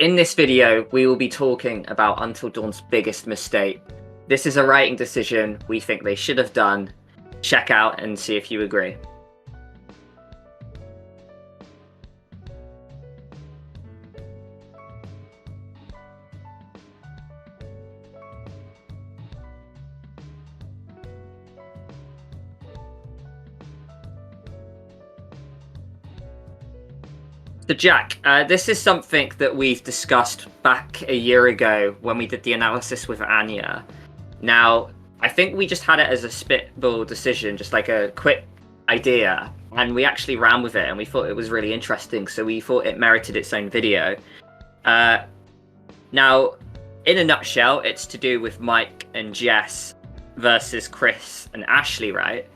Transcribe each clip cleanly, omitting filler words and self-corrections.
In this video, we will be talking about Until Dawn's biggest mistake. This is a writing decision we think they should have done. Check out and see if you agree. So Jack, this is something that we've discussed back a year ago when we did the analysis with Anya. Now, I think we just had it as a spitball decision, just like a quick idea, and we actually ran with it, and we thought it was really interesting, so we thought it merited its own video. Now, in a nutshell, it's to do with Mike and Jess versus Chris and Ashley, right?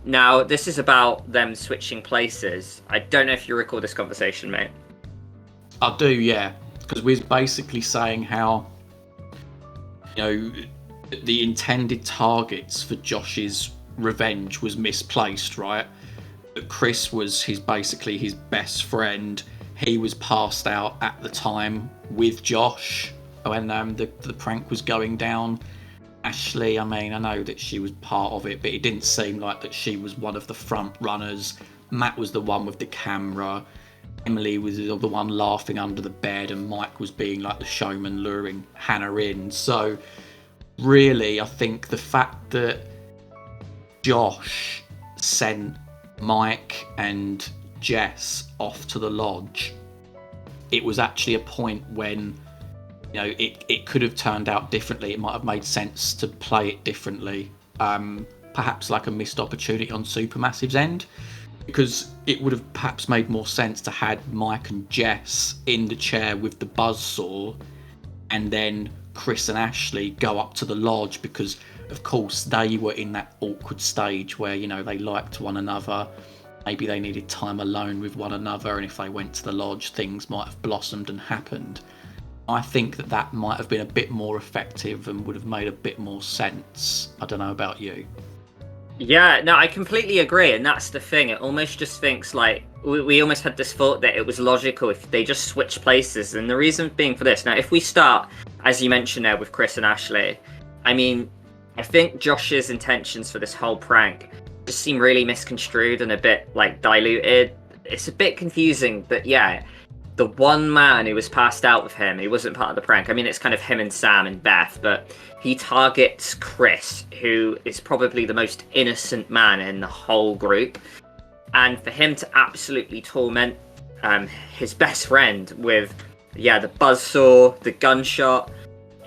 Now, this is about them switching places. I don't know if you recall this conversation, mate. I do, yeah. Because we're basically saying how, the intended targets for Josh's revenge was misplaced, right? But Chris was basically his best friend. He was passed out at the time with Josh when the prank was going down. Ashley, I know that she was part of it, but it didn't seem like that she was one of the front runners. Matt was the one with the camera. Emily was the one laughing under the bed, and Mike was being like the showman luring Hannah in. So really, I think the fact that Josh sent Mike and Jess off to the lodge, it was actually a point when it could have turned out differently. It might have made sense to play it differently. Perhaps like a missed opportunity on Supermassive's end, because it would have perhaps made more sense to have Mike and Jess in the chair with the buzzsaw, and then Chris and Ashley go up to the lodge, because of course they were in that awkward stage where they liked one another. Maybe they needed time alone with one another, and if they went to the lodge, things might have blossomed and happened. I think that might have been a bit more effective and would have made a bit more sense. I don't know about you. Yeah, no, I completely agree, and that's the thing. It almost just thinks like we almost had this thought that it was logical if they just switched places, and the reason being for this. Now, if we start, as you mentioned there, with Chris and Ashley, I think Josh's intentions for this whole prank just seem really misconstrued and a bit like diluted. It's a bit confusing, but yeah. The one man who was passed out with him, he wasn't part of the prank. It's kind of him and Sam and Beth, but he targets Chris, who is probably the most innocent man in the whole group. And for him to absolutely torment his best friend with, the buzzsaw, the gunshot,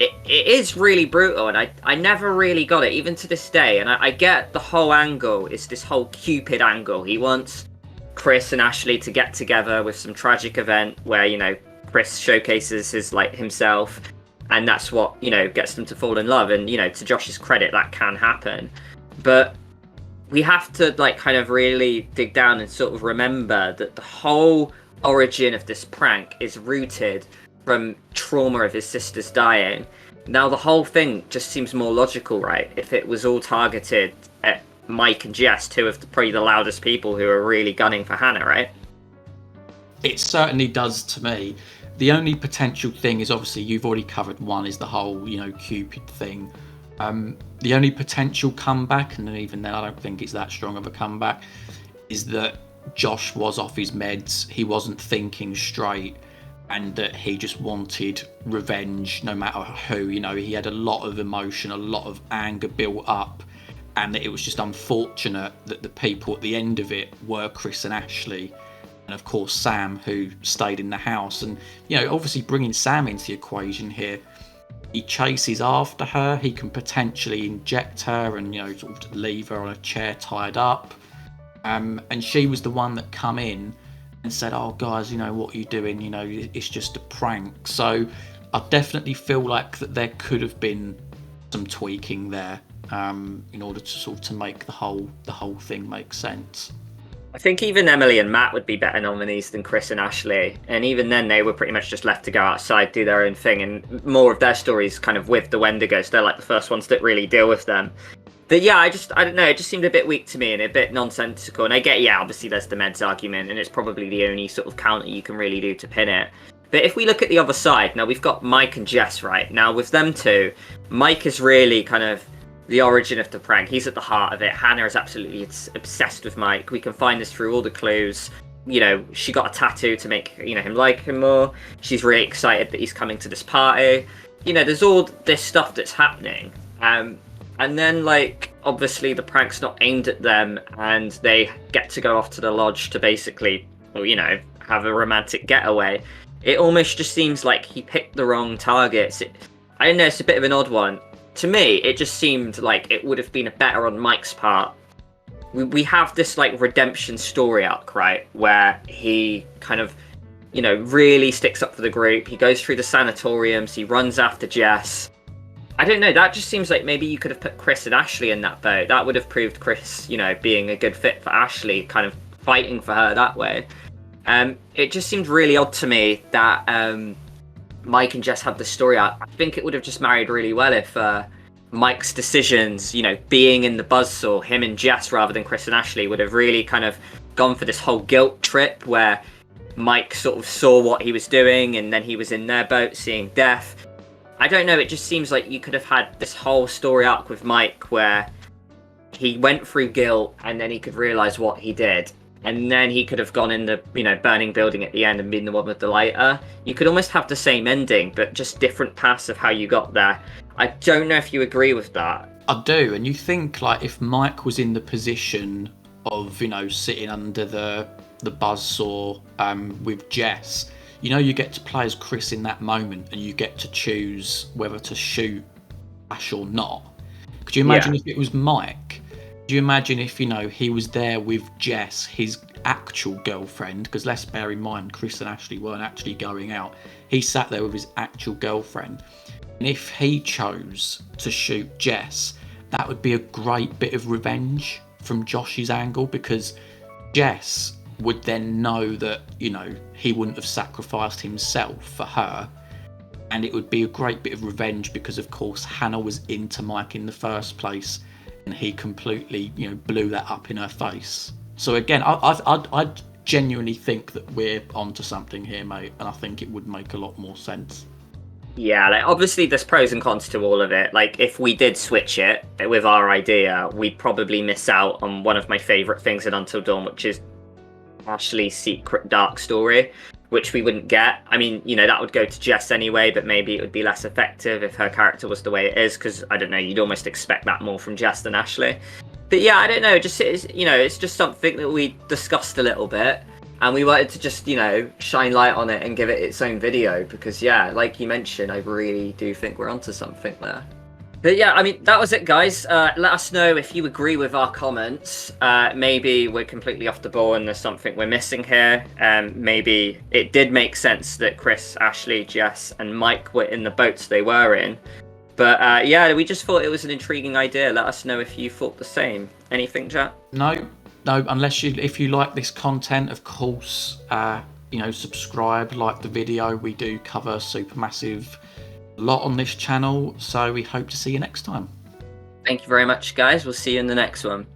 it is really brutal. And I never really got it, even to this day. And I get the whole angle, it's this whole Cupid angle. He wants Chris and Ashley to get together with some tragic event where Chris showcases himself, and that's what gets them to fall in love. And to Josh's credit, that can happen, but we have to kind of really dig down and sort of remember that the whole origin of this prank is rooted from trauma of his sister's dying. Now the whole thing just seems more logical, right, if it was all targeted at Mike and Jess, two of probably the loudest people who are really gunning for Hannah, right? It certainly does to me. The only potential thing is, obviously you've already covered one, is the whole Cupid thing. The only potential comeback, and even then I don't think it's that strong of a comeback, is that Josh was off his meds, he wasn't thinking straight, and that he just wanted revenge no matter who. He had a lot of emotion, a lot of anger built up, and that it was just unfortunate that the people at the end of it were Chris and Ashley, and of course Sam, who stayed in the house. And obviously bringing Sam into the equation here, he chases after her, he can potentially inject her and sort of leave her on a chair tied up, and she was the one that come in and said, "Oh guys, what are you doing, it's just a prank." So I definitely feel like that there could have been some tweaking there, in order to sort of to make the whole thing make sense. I think even Emily and Matt would be better nominees than Chris and Ashley, and even then they were pretty much just left to go outside, do their own thing, and more of their stories kind of with the Wendigos. They're like the first ones that really deal with them. But yeah, I don't know, it just seemed a bit weak to me and a bit nonsensical. And I get, obviously there's the meds argument, and it's probably the only sort of counter you can really do to pin it. But if we look at the other side, now we've got Mike and Jess, right? Now with them two, Mike is really kind of the origin of the prank. He's at the heart of it. Hannah is absolutely obsessed with Mike. We can find this through all the clues. You know, she got a tattoo to make, you know, him like him more. She's really excited that he's coming to this party. You know, there's all this stuff that's happening. And then, like, obviously the prank's not aimed at them, and they get to go off to the lodge to basically, well, you know, have a romantic getaway. It almost just seems like he picked the wrong targets. I don't know, it's a bit of an odd one. To me, it just seemed like it would have been better on Mike's part. We have this, like, redemption story arc, right, where he kind of, you know, really sticks up for the group. He goes through the sanatoriums, he runs after Jess. I don't know, that just seems like maybe you could have put Chris and Ashley in that boat. That would have proved Chris, you know, being a good fit for Ashley, kind of fighting for her that way. It just seemed really odd to me that Mike and Jess had the story out. I think it would have just married really well if Mike's decisions, you know, being in the buzzsaw, him and Jess rather than Chris and Ashley, would have really kind of gone for this whole guilt trip where Mike sort of saw what he was doing and then he was in their boat seeing death. I don't know, it just seems like you could have had this whole story arc with Mike where he went through guilt and then he could realise what he did. And then he could have gone in the, you know, burning building at the end and been the one with the lighter. You could almost have the same ending, but just different paths of how you got there. I don't know if you agree with that. I do, and you think, like, if Mike was in the position of, you know, sitting under the buzzsaw with Jess, you know, you get to play as Chris in that moment and you get to choose whether to shoot Ash or not. Could you imagine if it was Mike? Could you imagine if, you know, he was there with Jess, his actual girlfriend? Because let's bear in mind, Chris and Ashley weren't actually going out. He sat there with his actual girlfriend. And if he chose to shoot Jess, that would be a great bit of revenge from Josh's angle, because Jess would then know that, you know, he wouldn't have sacrificed himself for her. And it would be a great bit of revenge because, of course, Hannah was into Mike in the first place and he completely, you know, blew that up in her face. So again, I genuinely think that we're onto something here, mate, and I think it would make a lot more sense. Yeah, like, obviously there's pros and cons to all of it. Like, if we did switch it with our idea, we'd probably miss out on one of my favourite things in Until Dawn, which is Ashley's secret dark story, which we wouldn't get. I mean, you know, that would go to Jess anyway, but maybe it would be less effective if her character was the way it is, because, I don't know, you'd almost expect that more from Jess than Ashley. But yeah, I don't know, just, you know, it's just something that we discussed a little bit, and we wanted to just, you know, shine light on it and give it its own video, because, yeah, like you mentioned, I really do think we're onto something there. But yeah, I mean, that was it, guys. Let us know if you agree with our comments. Maybe we're completely off the ball and there's something we're missing here. Maybe it did make sense that Chris, Ashley, Jess, and Mike were in the boats they were in. But yeah, we just thought it was an intriguing idea. Let us know if you thought the same. Anything, Jack? No, unless if you like this content, of course, you know, subscribe, like the video. We do cover Supermassive a lot on this channel, so we hope to see you next time. Thank you very much, guys. We'll see you in the next one.